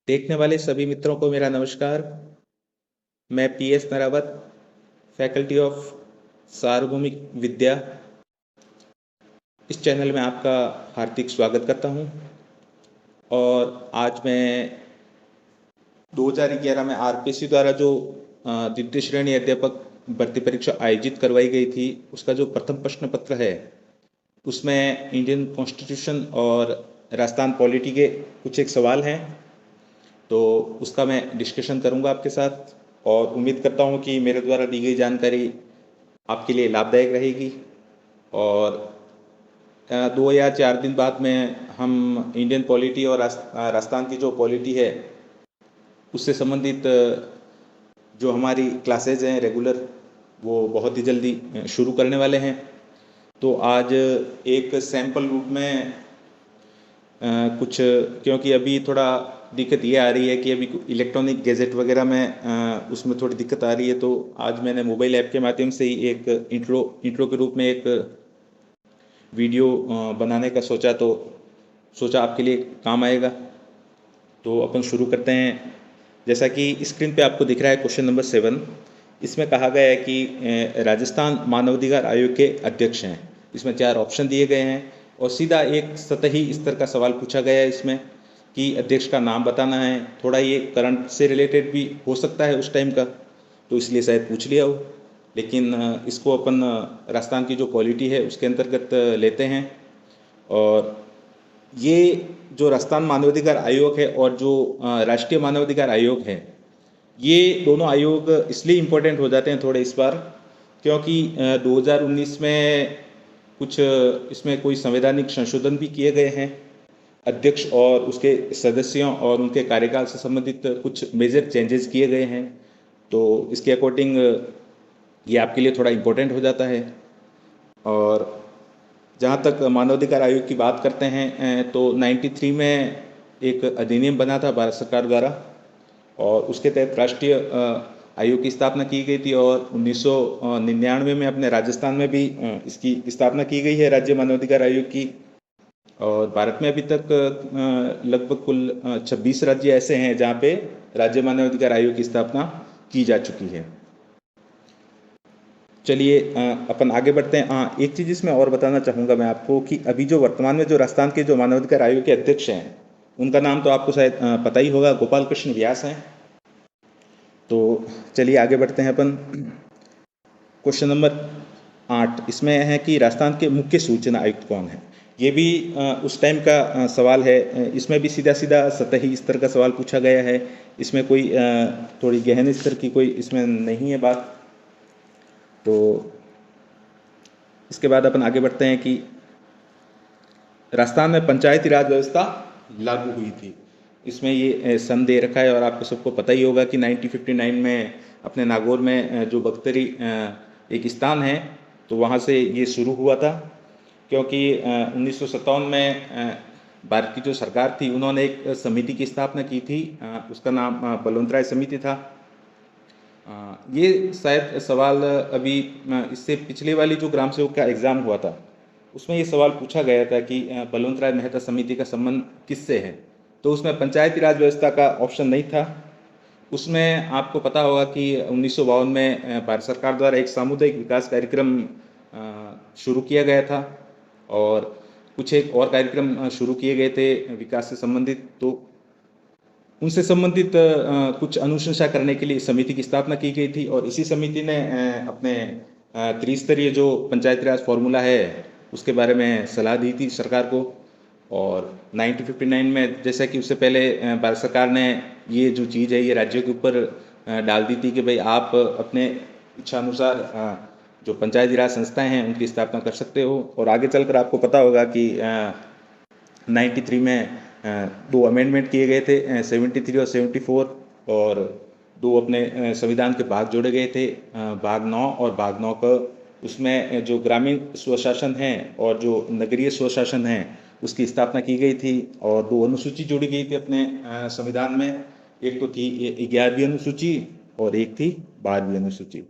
देखने वाले सभी मित्रों को मेरा नमस्कार। मैं पीएस नरावत, फैकल्टी ऑफ सार्वभौमिक विद्या, इस चैनल में आपका हार्दिक स्वागत करता हूं। और आज मैं 2011 में आरपीएससी द्वारा जो द्वितीय श्रेणी अध्यापक भर्ती परीक्षा आयोजित करवाई गई थी, उसका जो प्रथम प्रश्न पत्र है उसमें इंडियन कॉन्स्टिट्यूशन और राजस्थान पॉलिटी के कुछ एक सवाल हैं, तो उसका मैं डिस्कशन करूंगा आपके साथ। और उम्मीद करता हूं कि मेरे द्वारा दी गई जानकारी आपके लिए लाभदायक रहेगी। और 2 या 4 दिन बाद में हम इंडियन पॉलिटी और राजस्थान की जो पॉलिटी है उससे संबंधित जो हमारी क्लासेज हैं रेगुलर, वो बहुत ही जल्दी शुरू करने वाले हैं। तो आज एक सैम्पल रूप में कुछ, क्योंकि अभी थोड़ा दिक्कत ये आ रही है कि अभी इलेक्ट्रॉनिक गैजेट वगैरह में उसमें थोड़ी दिक्कत आ रही है, तो आज मैंने मोबाइल ऐप के माध्यम से ही एक इंट्रो के रूप में एक वीडियो बनाने का सोचा आपके लिए काम आएगा। तो अपन शुरू करते हैं। जैसा कि स्क्रीन पे आपको दिख रहा है क्वेश्चन नंबर 7, इसमें कहा गया है कि राजस्थान मानवाधिकार आयोग के अध्यक्ष हैं। इसमें 4 ऑप्शन दिए गए हैं और सीधा एक सतही स्तर का सवाल पूछा गया है इसमें कि अध्यक्ष का नाम बताना है। थोड़ा ये करंट से रिलेटेड भी हो सकता है उस टाइम का, तो इसलिए शायद पूछ लिया हो, लेकिन इसको अपन राजस्थान की जो पॉलिटी है उसके अंतर्गत लेते हैं। और ये जो राजस्थान मानवाधिकार आयोग है और जो राष्ट्रीय मानवाधिकार आयोग है, ये दोनों आयोग इसलिए इम्पोर्टेंट हो जाते हैं थोड़े इस बार, क्योंकि 2019 में कुछ इसमें कोई संवैधानिक संशोधन भी किए गए हैं। अध्यक्ष और उसके सदस्यों और उनके कार्यकाल से संबंधित कुछ मेजर चेंजेस किए गए हैं, तो इसके अकॉर्डिंग ये आपके लिए थोड़ा इम्पोर्टेंट हो जाता है। और जहाँ तक मानवाधिकार आयोग की बात करते हैं तो 93 में एक अधिनियम बना था भारत सरकार द्वारा, और उसके तहत राष्ट्रीय आयोग की स्थापना की गई थी। और 1999 में अपने राजस्थान में भी इसकी स्थापना की गई है, राज्य मानवाधिकार आयोग की। और भारत में अभी तक लगभग कुल 26 राज्य ऐसे हैं जहाँ पे राज्य मानवाधिकार आयोग की स्थापना की जा चुकी है। चलिए अपन आगे बढ़ते हैं। हाँ, एक चीज़ इसमें और बताना चाहूँगा मैं आपको कि अभी जो वर्तमान में जो राजस्थान के जो मानवाधिकार आयोग के अध्यक्ष हैं, उनका नाम तो आपको शायद पता ही होगा, गोपाल कृष्ण व्यास हैं। तो चलिए आगे बढ़ते हैं अपन। क्वेश्चन नंबर 8 इसमें है कि राजस्थान के मुख्य सूचना आयुक्त कौन है। ये भी उस टाइम का सवाल है। इसमें भी सीधा सीधा सतही स्तर का सवाल पूछा गया है, इसमें कोई थोड़ी गहन स्तर की कोई इसमें नहीं है बात। तो इसके बाद अपन आगे बढ़ते हैं कि राजस्थान में पंचायती राज व्यवस्था लागू हुई थी। इसमें ये सन दे रखा है और आपको सबको पता ही होगा कि 1959 में अपने नागौर में जो बख्तरी एक स्थान है, तो वहाँ से ये शुरू हुआ था। क्योंकि 1957 में भारत की जो सरकार थी, उन्होंने एक समिति की स्थापना की थी, उसका नाम बलवंतराय समिति था। ये शायद सवाल अभी इससे पिछले वाली जो ग्राम सेवक का एग्ज़ाम हुआ था, उसमें ये सवाल पूछा गया था कि बलवंतराय मेहता समिति का संबंध किससे है। तो उसमें पंचायती राज व्यवस्था का ऑप्शन नहीं था। उसमें आपको पता होगा कि 1952 में भारत सरकार द्वारा एक सामुदायिक विकास कार्यक्रम शुरू किया गया था, और कुछ एक और कार्यक्रम शुरू किए गए थे विकास से संबंधित। तो उनसे संबंधित कुछ अनुशंसा करने के लिए समिति की स्थापना की गई थी, और इसी समिति ने अपने त्रिस्तरीय जो पंचायती राज फॉर्मूला है उसके बारे में सलाह दी थी सरकार को। और 1959 में, जैसा कि उससे पहले भारत सरकार ने ये जो चीज़ है ये राज्यों के ऊपर डाल दी थी कि भाई आप अपने इच्छा अनुसार जो पंचायती राज संस्थाएं हैं उनकी स्थापना कर सकते हो। और आगे चलकर आपको पता होगा कि 93 में 2 अमेंडमेंट किए गए थे, 73 और 74, और 2 अपने संविधान के भाग जोड़े गए थे, भाग 9 और भाग 9 का। उसमें जो ग्रामीण स्वशासन है और जो नगरीय स्वशासन है उसकी स्थापना की गई थी, और 2 अनुसूची जोड़ी गई थी अपने संविधान में। एक तो थी 11वीं अनुसूची और एक थी 12वीं अनुसूची।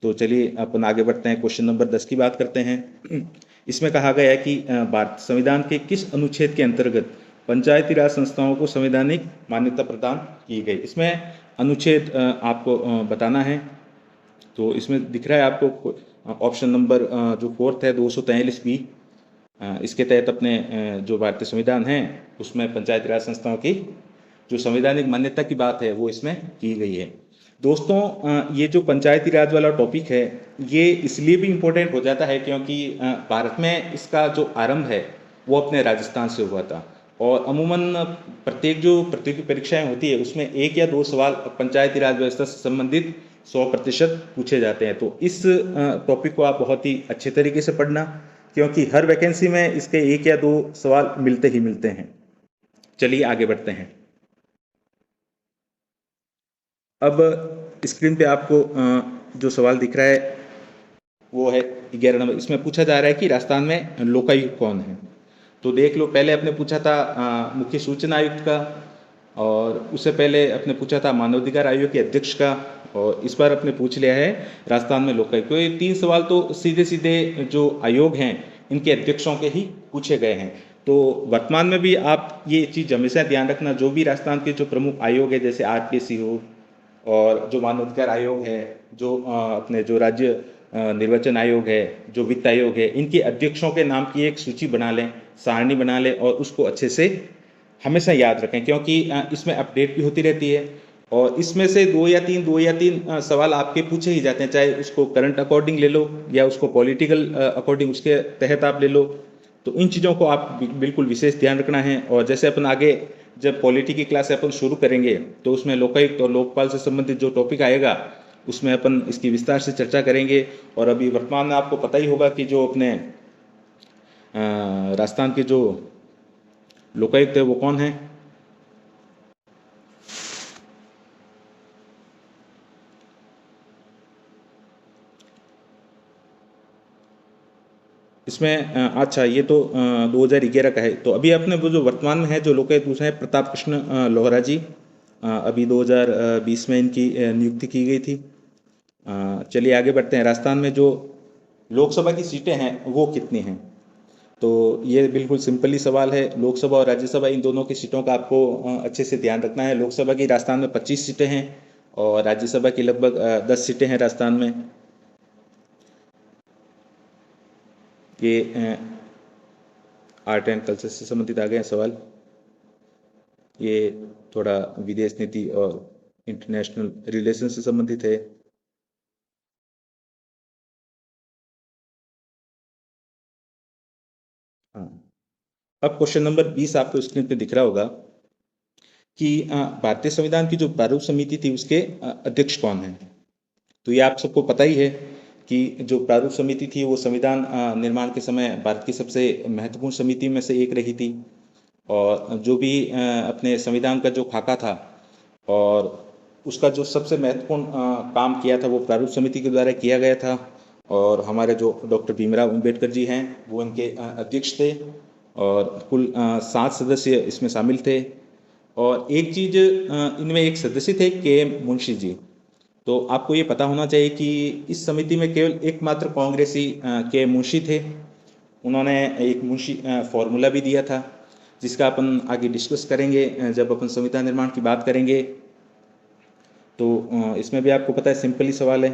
तो चलिए अपन आगे बढ़ते हैं, क्वेश्चन नंबर 10 की बात करते हैं। इसमें कहा गया है कि भारत संविधान के किस अनुच्छेद के अंतर्गत पंचायती राज संस्थाओं को संवैधानिक मान्यता प्रदान की गई। इसमें अनुच्छेद आपको बताना है। तो इसमें दिख रहा है आपको ऑप्शन नंबर जो 4 है 243B, इसके तहत अपने जो भारतीय संविधान है उसमें पंचायती राज संस्थाओं की जो संवैधानिक मान्यता की बात है वो इसमें की गई है। दोस्तों, ये जो पंचायती राज वाला टॉपिक है ये इसलिए भी इम्पोर्टेंट हो जाता है क्योंकि भारत में इसका जो आरंभ है वो अपने राजस्थान से हुआ था, और अमूमन प्रत्येक जो प्रतियोगी परीक्षाएं होती है उसमें 1 या 2 सवाल पंचायती राज व्यवस्था से संबंधित 100% पूछे जाते हैं। तो इस टॉपिक को आप बहुत ही अच्छे तरीके से पढ़ना, क्योंकि हर वैकेंसी में इसके 1 या 2 सवाल मिलते ही मिलते हैं। चलिए आगे बढ़ते हैं। अब स्क्रीन पे आपको जो सवाल दिख रहा है वो है 11 नंबर। इसमें पूछा जा रहा है कि राजस्थान में लोकायुक्त कौन है। तो देख लो, पहले अपने पूछा था मुख्य सूचना आयुक्त का, और उससे पहले अपने पूछा था मानवाधिकार आयोग के अध्यक्ष का, और इस बार अपने पूछ लिया है राजस्थान में लोकायुक्त। तो ये 3 सवाल तो सीधे सीधे जो आयोग हैं इनके अध्यक्षों के ही पूछे गए हैं। तो वर्तमान में भी आप ये चीज़ हमेशा ध्यान रखना, जो भी राजस्थान के जो प्रमुख आयोग है जैसे RPSC हो, और जो मानवाधिकार आयोग है, जो अपने जो राज्य निर्वाचन आयोग है, जो वित्त आयोग है, इनके अध्यक्षों के नाम की एक सूची बना लें, सारणी बना लें, और उसको अच्छे से हमेशा याद रखें, क्योंकि इसमें अपडेट भी होती रहती है। और इसमें से 2 या 3 सवाल आपके पूछे ही जाते हैं, चाहे उसको करंट अकॉर्डिंग ले लो या उसको पॉलिटिकल अकॉर्डिंग उसके तहत आप ले लो। तो इन चीज़ों को आप बिल्कुल विशेष ध्यान रखना है। और जैसे अपन आगे जब पॉलिटी की क्लास अपन शुरू करेंगे तो उसमें लोकायुक्त और लोकपाल से संबंधित जो टॉपिक आएगा उसमें अपन इसकी विस्तार से चर्चा करेंगे। और अभी वर्तमान में आपको पता ही होगा कि जो अपने राजस्थान के जो लोकायुक्त है वो कौन है। इसमें अच्छा, ये तो 2011 का है। तो अभी अपने वो जो वर्तमान में है जो लोकायुक्त दूसरे हैं प्रताप कृष्ण लोहरा जी, अभी 2020 में इनकी नियुक्ति की गई थी। चलिए आगे बढ़ते हैं। राजस्थान में जो लोकसभा की सीटें हैं वो कितनी हैं। तो ये बिल्कुल सिंपल ही सवाल है। लोकसभा और राज्यसभा इन दोनों की सीटों का आपको अच्छे से ध्यान रखना है। लोकसभा की राजस्थान में 25 सीटें हैं और राज्यसभा की लगभग 10 सीटें हैं राजस्थान में। ये आर्ट एंड कल्चर से संबंधित आ गए सवाल। ये थोड़ा विदेश नीति और इंटरनेशनल रिलेशन से संबंधित है। हाँ, अब क्वेश्चन नंबर 20 आपको स्क्रीन पे दिख रहा होगा कि भारतीय संविधान की जो प्रारूप समिति थी उसके अध्यक्ष कौन है। तो ये आप सबको पता ही है कि जो प्रारूप समिति थी वो संविधान निर्माण के समय भारत की सबसे महत्वपूर्ण समिति में से एक रही थी। और जो भी अपने संविधान का जो खाका था और उसका जो सबसे महत्वपूर्ण काम किया था वो प्रारूप समिति के द्वारा किया गया था। और हमारे जो डॉक्टर भीमराव अंबेडकर जी हैं वो इनके अध्यक्ष थे, और कुल 7 सदस्य इसमें शामिल थे। और एक चीज़, इनमें एक सदस्य थे KM मुंशी जी। तो आपको ये पता होना चाहिए कि इस समिति में केवल एकमात्र कांग्रेसी KM मुंशी थे। उन्होंने एक मुंशी फॉर्मूला भी दिया था जिसका अपन आगे डिस्कस करेंगे जब अपन संविधान निर्माण की बात करेंगे। तो इसमें भी आपको पता है, सिंपल ही सवाल है।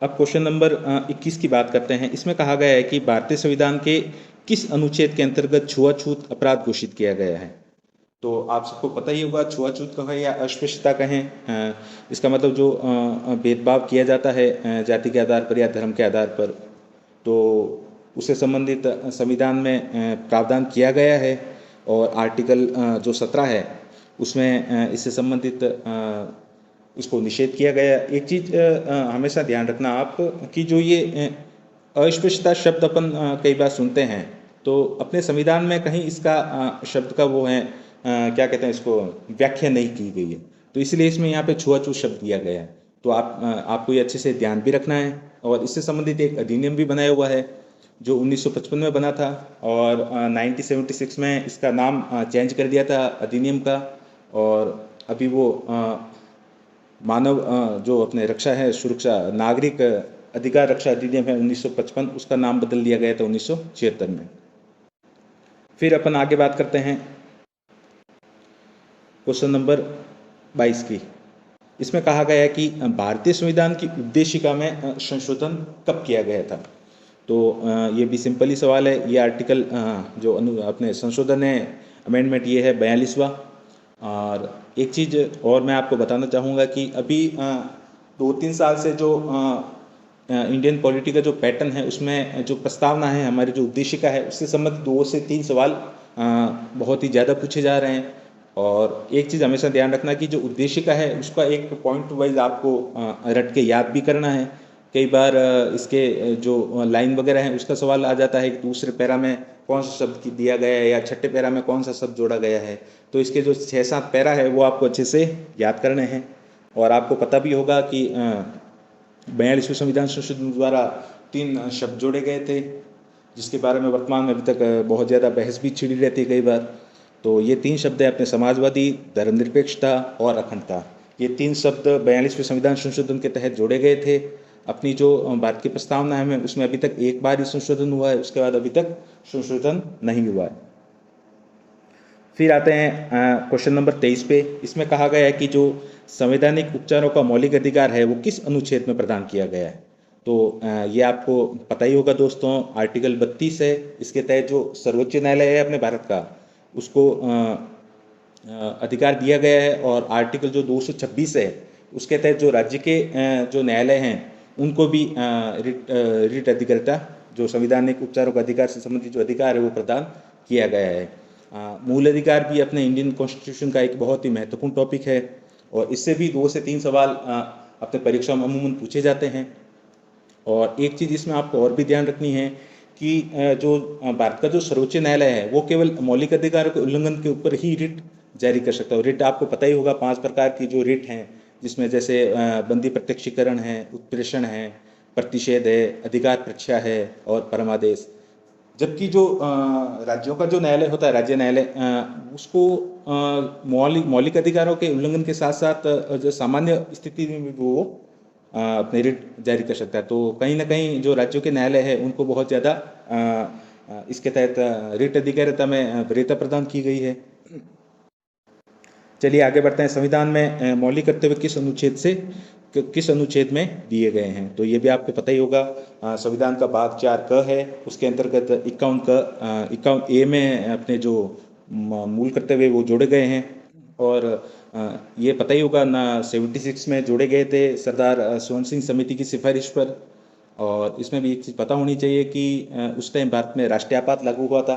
अब क्वेश्चन नंबर 21 की बात करते हैं। इसमें कहा गया है कि भारतीय संविधान के किस अनुच्छेद के अंतर्गत छुआछूत अपराध घोषित किया गया है। तो आप सबको पता ही होगा, छुआछूत कहें या अस्पृश्यता कहें, इसका मतलब जो भेदभाव किया जाता है जाति के आधार पर या धर्म के आधार पर, तो उससे संबंधित संविधान में प्रावधान किया गया है। और आर्टिकल जो 17 है उसमें इससे संबंधित इसको निषेध किया गया। एक चीज़ हमेशा ध्यान रखना आप कि जो ये अस्पृश्यता शब्द अपन कई बार सुनते हैं, तो अपने संविधान में कहीं इसका शब्द का वो है क्या कहते हैं इसको, व्याख्या नहीं की गई है। तो इसलिए इसमें यहाँ पे छुआछूत शब्द दिया गया है। तो आपको ये अच्छे से ध्यान भी रखना है। और इससे संबंधित एक अधिनियम भी बनाया हुआ है जो 1955 में बना था, और 1976 में इसका नाम चेंज कर दिया था अधिनियम का। और अभी वो मानव जो अपने रक्षा है, सुरक्षा नागरिक अधिकार रक्षा अधिनियम है 1955, उसका नाम बदल दिया गया था 1976 में। फिर अपन आगे बात करते हैं क्वेश्चन नंबर 22 की। इसमें कहा गया है कि भारतीय संविधान की उद्देशिका में संशोधन कब किया गया था। तो ये भी सिंपल ही सवाल है। ये आर्टिकल जो अपने संशोधन है, अमेंडमेंट, ये है 42वां। और एक चीज़ और मैं आपको बताना चाहूँगा कि अभी 2-3 साल से जो इंडियन पॉलिटी का जो पैटर्न है, उसमें जो प्रस्तावना है, हमारी जो उद्देशिका है, उससे संबंधित 2 से 3 सवाल बहुत ही ज़्यादा पूछे जा रहे हैं। और एक चीज़ हमेशा ध्यान रखना कि जो उद्देशिका है उसका एक पॉइंट वाइज आपको रट के याद भी करना है। कई बार इसके जो लाइन वगैरह है उसका सवाल आ जाता है कि दूसरे पैरा में कौन सा शब्द दिया गया है या छठे पैरा में कौन सा शब्द जोड़ा गया है। तो इसके जो 6-7 पैरा है वो आपको अच्छे से याद करने हैं। और आपको पता भी होगा कि 42वें संविधान संशोधन द्वारा 3 शब्द जोड़े गए थे, जिसके बारे में वर्तमान में अभी तक बहुत ज़्यादा बहस भी छिड़ी रहती है कई बार। तो ये 3 शब्द हैं अपने समाजवादी, धर्मनिरपेक्षता और अखंडता। ये 3 शब्द 42वें संविधान संशोधन के तहत जोड़े गए थे। अपनी जो भारत की प्रस्तावना है उसमें अभी तक एक बार ही संशोधन हुआ है, उसके बाद अभी तक संशोधन नहीं हुआ है। फिर आते हैं क्वेश्चन नंबर 23 पे। इसमें कहा गया है कि जो संवैधानिक उपचारों का मौलिक अधिकार है वो किस अनुच्छेद में प्रदान किया गया है। तो ये आपको पता ही होगा दोस्तों, आर्टिकल 32 है। इसके तहत जो सर्वोच्च न्यायालय है अपने भारत का, उसको अधिकार दिया गया है। और आर्टिकल जो 226 है उसके तहत जो राज्य के जो न्यायालय हैं उनको भी रिट अधिकारिता, जो संवैधानिक उपचारों का अधिकार से संबंधित जो अधिकार है वो प्रदान किया गया है। मूल अधिकार भी अपने इंडियन कॉन्स्टिट्यूशन का एक बहुत ही महत्वपूर्ण टॉपिक है और इससे भी 2 से 3 सवाल अपने परीक्षा में अमूमन पूछे जाते हैं। और एक चीज़ इसमें आपको और भी ध्यान रखनी है कि जो भारत का जो सर्वोच्च न्यायालय है वो केवल मौलिक अधिकारों के उल्लंघन के ऊपर ही रिट जारी कर सकता है। रिट आपको पता ही होगा, 5 प्रकार की जो रिट हैं, जिसमें जैसे बंदी प्रत्यक्षीकरण है, उत्प्रेषण है, प्रतिषेध है, अधिकार परीक्षा है और परमादेश। जबकि जो राज्यों का जो न्यायालय होता है, राज्य न्यायालय, उसको मौलिक अधिकारों के उल्लंघन के साथ साथ जो सामान्य स्थिति में भी वो अपने रिट जारी कर सकता है। तो कहीं ना कहीं जो राज्यों के न्यायालय है उनको बहुत ज़्यादा इसके तहत रिट अधिकारिता में वरीयता प्रदान की गई है। चलिए आगे बढ़ते हैं। संविधान में मौलिक कर्तव्य किस अनुच्छेद में दिए गए हैं। तो ये भी आपको पता ही होगा, संविधान का भाग 4 क है, उसके अंतर्गत 51A में अपने जो मूल कर्तव्य वो जोड़े गए हैं। और ये पता ही होगा ना, 76 में जोड़े गए थे सरदार स्वर्ण सिंह समिति की सिफारिश पर। और इसमें भी एक चीज़ पता होनी चाहिए कि उस टाइम भारत में राष्ट्रीय आपात लागू हुआ था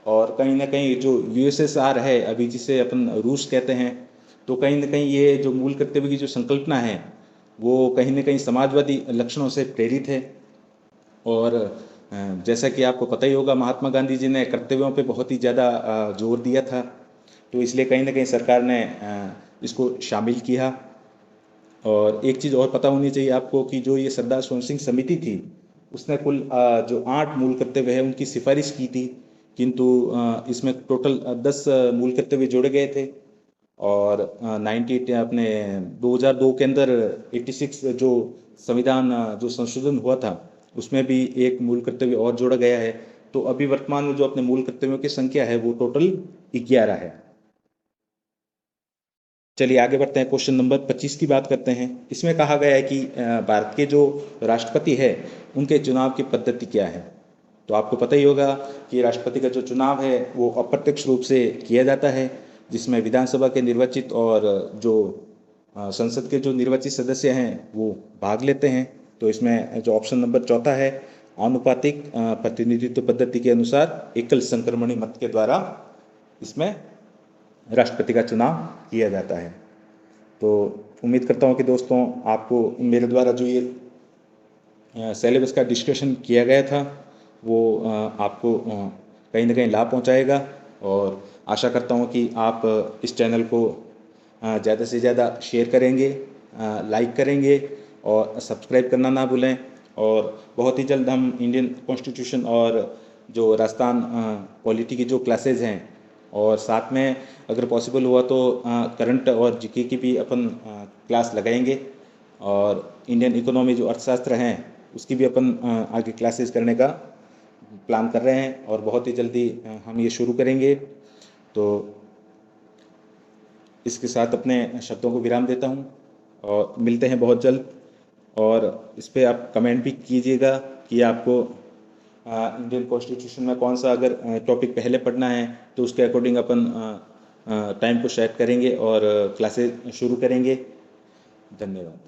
और कहीं ना कहीं जो USSR है अभी, जिसे अपन रूस कहते हैं, तो कहीं ना कहीं ये जो मूल कर्तव्य की जो संकल्पना है वो कहीं ना कहीं समाजवादी लक्षणों से प्रेरित है। और जैसा कि आपको पता ही होगा, महात्मा गांधी जी ने कर्तव्यों पे बहुत ही ज़्यादा जोर दिया था, तो इसलिए कहीं ना कहीं सरकार ने इसको शामिल किया। और एक चीज़ और पता होनी चाहिए आपको कि जो ये सरदार स्वर्ण सिंह समिति थी उसने कुल जो 8 मूल कर्तव्य है उनकी सिफारिश की थी, किंतु इसमें टोटल 10 मूल कर्तव्य जोड़े गए थे। और 2002 के अंदर 86 जो संविधान जो संशोधन हुआ था उसमें भी एक मूल कर्तव्य और जोड़ा गया है। तो अभी वर्तमान में जो अपने मूल कर्तव्यों की संख्या है वो टोटल 11 है। चलिए आगे बढ़ते हैं, क्वेश्चन नंबर 25 की बात करते हैं। इसमें कहा गया है कि भारत के जो राष्ट्रपति है उनके चुनाव की पद्धति क्या है। तो आपको पता ही होगा कि राष्ट्रपति का जो चुनाव है वो अप्रत्यक्ष रूप से किया जाता है, जिसमें विधानसभा के निर्वाचित और जो संसद के जो निर्वाचित सदस्य हैं वो भाग लेते हैं। तो इसमें जो ऑप्शन नंबर 4 है, आनुपातिक प्रतिनिधित्व पद्धति के अनुसार एकल संक्रमणी मत के द्वारा इसमें राष्ट्रपति का चुनाव किया जाता है। तो उम्मीद करता हूँ कि दोस्तों आपको मेरे द्वारा जो ये सिलेबस का डिस्कशन किया गया था वो आपको कहीं ना कहीं लाभ पहुँचाएगा। और आशा करता हूँ कि आप इस चैनल को ज़्यादा से ज़्यादा शेयर करेंगे, लाइक करेंगे और सब्सक्राइब करना ना भूलें। और बहुत ही जल्द हम इंडियन कॉन्स्टिट्यूशन और जो राजस्थान पॉलिटी की जो क्लासेज हैं, और साथ में अगर पॉसिबल हुआ तो करंट और जीके की भी अपन क्लास लगाएंगे। और इंडियन इकोनॉमी जो अर्थशास्त्र हैं उसकी भी अपन आगे क्लासेस करने का प्लान कर रहे हैं और बहुत ही जल्दी हम ये शुरू करेंगे। तो इसके साथ अपने शब्दों को विराम देता हूँ और मिलते हैं बहुत जल्द। और इस पे आप कमेंट भी कीजिएगा कि आपको इंडियन कॉन्स्टिट्यूशन में कौन सा अगर टॉपिक पहले पढ़ना है तो उसके अकॉर्डिंग अपन टाइम को सेट करेंगे और क्लासेस शुरू करेंगे। धन्यवाद।